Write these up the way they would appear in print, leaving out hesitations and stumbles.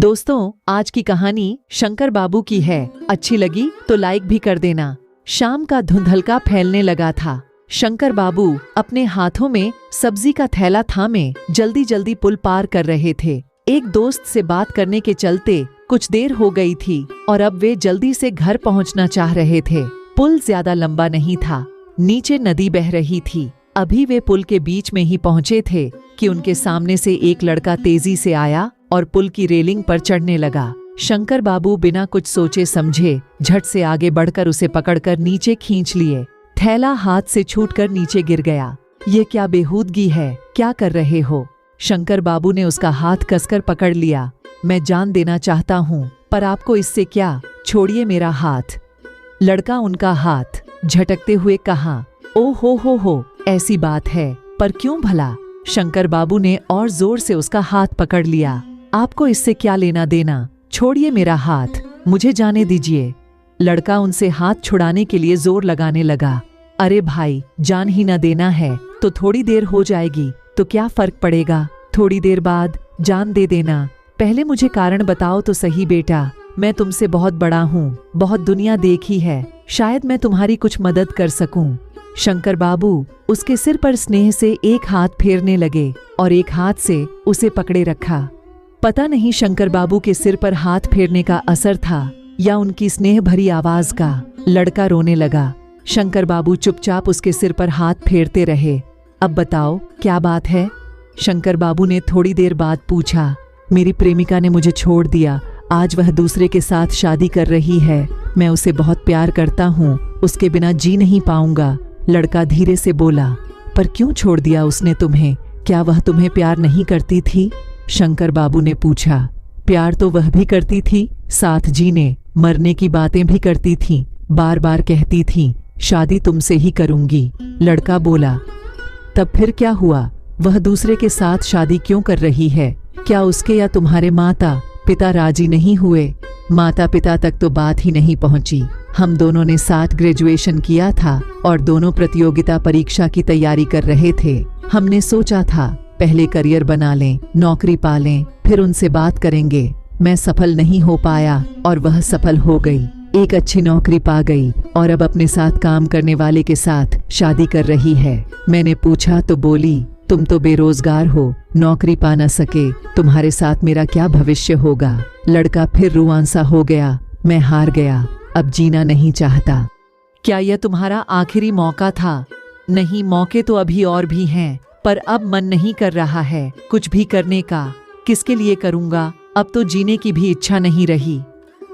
दोस्तों, आज की कहानी शंकर बाबू की है। अच्छी लगी तो लाइक भी कर देना। शाम का धुंधलका फैलने लगा था। शंकर बाबू अपने हाथों में सब्जी का थैला थामे जल्दी जल्दी पुल पार कर रहे थे। एक दोस्त से बात करने के चलते कुछ देर हो गई थी और अब वे जल्दी से घर पहुंचना चाह रहे थे। पुल ज्यादा लंबा नहीं था, नीचे नदी बह रही थी। अभी वे पुल के बीच में ही पहुंचे थे कि उनके सामने से एक लड़का तेजी से आया और पुल की रेलिंग पर चढ़ने लगा। शंकर बाबू बिना कुछ सोचे समझे झट से आगे बढ़कर उसे पकड़कर नीचे खींच लिए। थैला हाथ से छूटकर नीचे गिर गया। ये क्या बेहूदगी है, क्या कर रहे हो? शंकर बाबू ने उसका हाथ कसकर पकड़ लिया। मैं जान देना चाहता हूँ, पर आपको इससे क्या? छोड़िए मेरा हाथ। लड़का उनका हाथ झटकते हुए कहा, ओ हो, ऐसी बात है, पर क्यों भला? शंकर बाबू ने और जोर से उसका हाथ पकड़ लिया। आपको इससे क्या लेना देना? छोड़िए मेरा हाथ, मुझे जाने दीजिए। लड़का उनसे हाथ छुड़ाने के लिए जोर लगाने लगा। अरे भाई, जान ही न देना है तो थोड़ी देर हो जाएगी तो क्या फर्क पड़ेगा? थोड़ी देर बाद जान दे देना। पहले मुझे कारण बताओ तो सही बेटा। मैं तुमसे बहुत बड़ा हूँ, बहुत दुनिया देखी है, शायद मैं तुम्हारी कुछ मदद कर सकूं। शंकर बाबू उसके सिर पर स्नेह से एक हाथ फेरने लगे और एक हाथ से उसे पकड़े रखा। पता नहीं शंकर बाबू के सिर पर हाथ फेरने का असर था या उनकी स्नेह भरी आवाज का। लड़का रोने लगा। शंकर बाबू चुपचाप उसके सिर पर हाथ फेरते रहे। अब बताओ क्या बात है? शंकर बाबू ने थोड़ी देर बाद पूछा। मेरी प्रेमिका ने मुझे छोड़ दिया। आज वह दूसरे के साथ शादी कर रही है। मैं उसे बहुत प्यार करता हूँ, उसके बिना जी नहीं पाऊंगा। लड़का धीरे से बोला। पर क्यों छोड़ दिया उसने तुम्हें? क्या वह तुम्हें प्यार नहीं करती थी? शंकर बाबू ने पूछा। प्यार तो वह भी करती थी, साथ जीने मरने की बातें भी करती थी। बार बार कहती थी शादी तुमसे ही करूंगी। लड़का बोला। तब फिर क्या हुआ? वह दूसरे के साथ शादी क्यों कर रही है? क्या उसके या तुम्हारे माता पिता राजी नहीं हुए? माता पिता तक तो बात ही नहीं पहुंची। हम दोनों ने साथ ग्रेजुएशन किया था और दोनों प्रतियोगिता परीक्षा की तैयारी कर रहे थे। हमने सोचा था पहले करियर बना लें, नौकरी पा लें, फिर उनसे बात करेंगे। मैं सफल नहीं हो पाया और वह सफल हो गई। एक अच्छी नौकरी पा गई और अब अपने साथ काम करने वाले के साथ शादी कर रही है। मैंने पूछा तो बोली, तुम तो बेरोजगार हो, नौकरी पा न सके, तुम्हारे साथ मेरा क्या भविष्य होगा? लड़का फिर रुआंसा हो गया। मैं हार गया, अब जीना नहीं चाहता। क्या यह तुम्हारा आखिरी मौका था? नहीं, मौके तो अभी और भी हैं, पर अब मन नहीं कर रहा है कुछ भी करने का। किसके लिए करूंगा? अब तो जीने की भी इच्छा नहीं रही।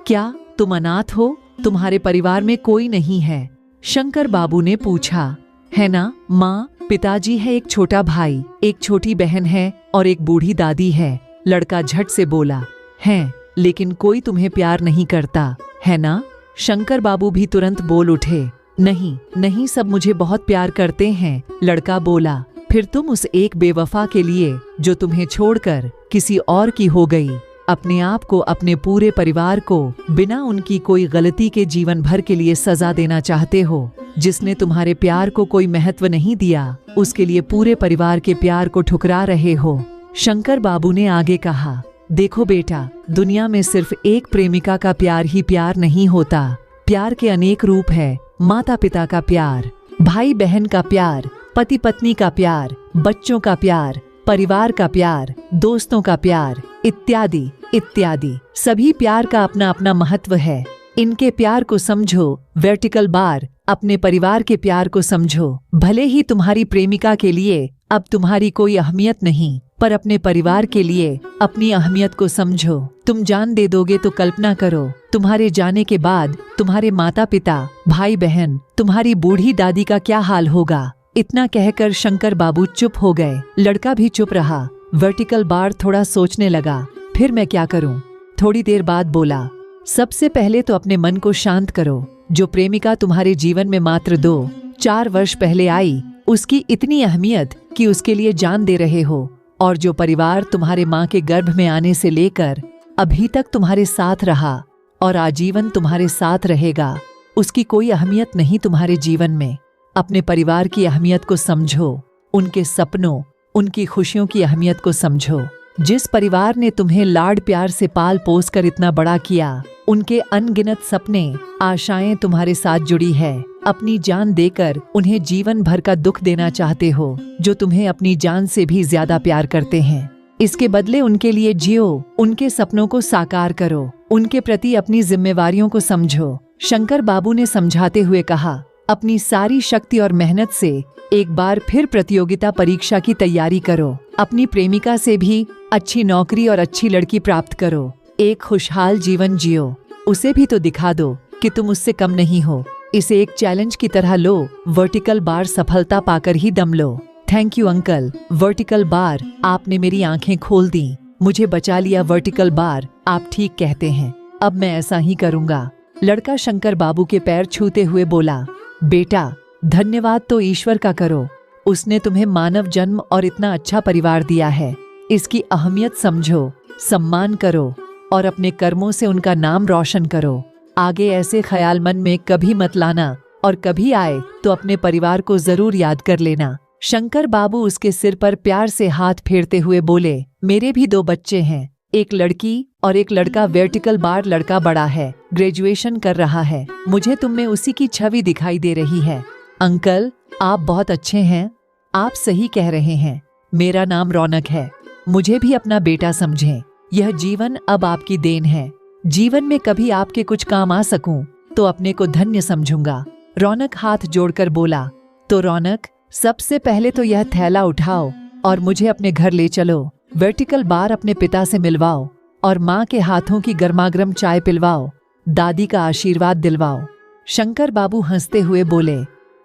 क्या तुम अनाथ हो? तुम्हारे परिवार में कोई नहीं है? शंकर बाबू ने पूछा। है ना, माँ पिताजी है, एक छोटा भाई, एक छोटी बहन है और एक बूढ़ी दादी है। लड़का झट से बोला। हैं, लेकिन कोई तुम्हें प्यार नहीं करता, है ना? शंकर बाबू भी तुरंत बोल उठे। नहीं, सब मुझे बहुत प्यार करते हैं। लड़का बोला। फिर तुम उस एक बेवफा के लिए जो तुम्हें छोड़कर किसी और की हो गई, अपने आप को, अपने पूरे परिवार को बिना उनकी कोई गलती के जीवन भर के लिए सजा देना चाहते हो? जिसने तुम्हारे प्यार को कोई महत्व नहीं दिया, उसके लिए पूरे परिवार के प्यार को ठुकरा रहे हो। शंकर बाबू ने आगे कहा। देखो बेटा, दुनिया में सिर्फ एक प्रेमिका का प्यार ही प्यार नहीं होता। प्यार के अनेक रूप है। माता पिता का प्यार, भाई बहन का प्यार, पति पत्नी का प्यार, बच्चों का प्यार, परिवार का प्यार, दोस्तों का प्यार, इत्यादि इत्यादि। सभी प्यार का अपना अपना महत्व है। इनके प्यार को समझो। वर्टिकल बार, अपने परिवार के प्यार को समझो। भले ही तुम्हारी प्रेमिका के लिए अब तुम्हारी कोई अहमियत नहीं, पर अपने परिवार के लिए अपनी अहमियत को समझो। तुम जान दे दोगे तो कल्पना करो, तुम्हारे जाने के बाद तुम्हारे माता पिता, भाई बहन, तुम्हारी बूढ़ी दादी का क्या हाल होगा? इतना कहकर शंकर बाबू चुप हो गए। लड़का भी चुप रहा। वर्टिकल बार थोड़ा सोचने लगा। फिर मैं क्या करूं? थोड़ी देर बाद बोला। सबसे पहले तो अपने मन को शांत करो। जो प्रेमिका तुम्हारे जीवन में मात्र 2-4 वर्ष पहले आई, उसकी इतनी अहमियत कि उसके लिए जान दे रहे हो, और जो परिवार तुम्हारे माँ के गर्भ में आने से लेकर अभी तक तुम्हारे साथ रहा और आजीवन तुम्हारे साथ रहेगा, उसकी कोई अहमियत नहीं तुम्हारे जीवन में। अपने परिवार की अहमियत को समझो, उनके सपनों, उनकी खुशियों की अहमियत को समझो। जिस परिवार ने तुम्हें लाड प्यार से पाल पोस कर इतना बड़ा किया, उनके अनगिनत सपने, आशाएं तुम्हारे साथ जुड़ी है। अपनी जान देकर उन्हें जीवन भर का दुख देना चाहते हो, जो तुम्हें अपनी जान से भी ज्यादा प्यार करते हैं। इसके बदले उनके लिए जियो, उनके सपनों को साकार करो, उनके प्रति अपनी जिम्मेवारियों को समझो। शंकर बाबू ने समझाते हुए कहा, अपनी सारी शक्ति और मेहनत से एक बार फिर प्रतियोगिता परीक्षा की तैयारी करो। अपनी प्रेमिका से भी अच्छी नौकरी और अच्छी लड़की प्राप्त करो। एक खुशहाल जीवन जियो, उसे भी तो दिखा दो कि तुम उससे कम नहीं हो। इसे एक चैलेंज की तरह लो, वर्टिकल बार सफलता पाकर ही दम लो। Thank you uncle, vertical bar, आपने मेरी आंखें खोल दी, मुझे बचा लिया। वर्टिकल बार, आप ठीक कहते हैं, अब मैं ऐसा ही करूँगा। लड़का शंकर बाबू के पैर छूते हुए बोला, बेटा धन्यवाद तो ईश्वर का करो, उसने तुम्हें मानव जन्म और इतना अच्छा परिवार दिया है। इसकी अहमियत समझो, सम्मान करो और अपने कर्मों से उनका नाम रोशन करो। आगे ऐसे ख्याल मन में कभी मत लाना और कभी आए तो अपने परिवार को जरूर याद कर लेना। शंकर बाबू उसके सिर पर प्यार से हाथ फेरते हुए बोले, मेरे भी 2 बच्चे हैं, एक लड़की और एक लड़का। वर्टिकल बार लड़का बड़ा है, ग्रेजुएशन कर रहा है, मुझे तुम में उसी की छवि दिखाई दे रही है। अंकल आप बहुत अच्छे हैं, आप सही कह रहे हैं। मेरा नाम रौनक है, मुझे भी अपना बेटा समझें। यह जीवन अब आपकी देन है, जीवन में कभी आपके कुछ काम आ सकूं तो अपने को धन्य समझूंगा। रौनक हाथ जोड़कर बोला, तो रौनक सबसे पहले तो यह थैला उठाओ और मुझे अपने घर ले चलो। वर्टिकल बार अपने पिता से मिलवाओ और माँ के हाथों की गर्मागर्म चाय पिलवाओ, दादी का आशीर्वाद दिलवाओ। शंकर बाबू हंसते हुए बोले,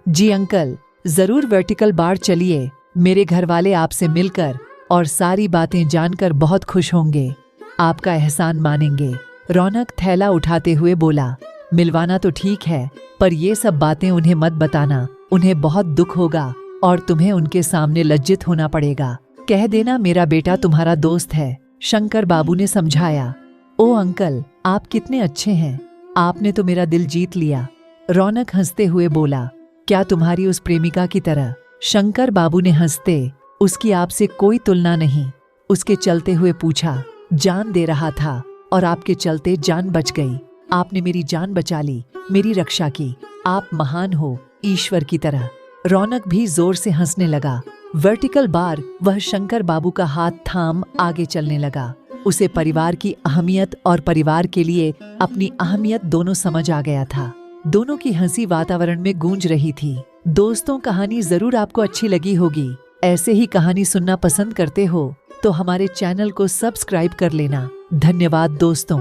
जी अंकल जरूर, वर्टिकल बार चलिए, मेरे घर वाले आपसे मिलकर और सारी बातें जानकर बहुत खुश होंगे, आपका एहसान मानेंगे। रौनक थैला उठाते हुए बोला, मिलवाना तो ठीक है, पर ये सब बातें उन्हें मत बताना, उन्हें बहुत दुख होगा और तुम्हें उनके सामने लज्जित होना पड़ेगा। कह देना मेरा बेटा तुम्हारा दोस्त है। शंकर बाबू ने समझाया। ओ अंकल आप कितने अच्छे हैं, आपने तो मेरा दिल जीत लिया। रौनक हंसते हुए बोला, क्या तुम्हारी उस प्रेमिका की तरह? शंकर बाबू ने हंसते, उसकी आपसे कोई तुलना नहीं, उसके चलते हुए पूछा। जान दे रहा था और आपके चलते जान बच गई, आपने मेरी जान बचा ली, मेरी रक्षा की, आप महान हो, ईश्वर की तरह। रौनक भी जोर से हंसने लगा। वर्टिकल बार वह शंकर बाबू का हाथ थाम आगे चलने लगा। उसे परिवार की अहमियत और परिवार के लिए अपनी अहमियत दोनों समझ आ गया था। दोनों की हंसी वातावरण में गूंज रही थी। दोस्तों कहानी जरूर आपको अच्छी लगी होगी। ऐसे ही कहानी सुनना पसंद करते हो तो हमारे चैनल को सब्सक्राइब कर लेना। धन्यवाद दोस्तों।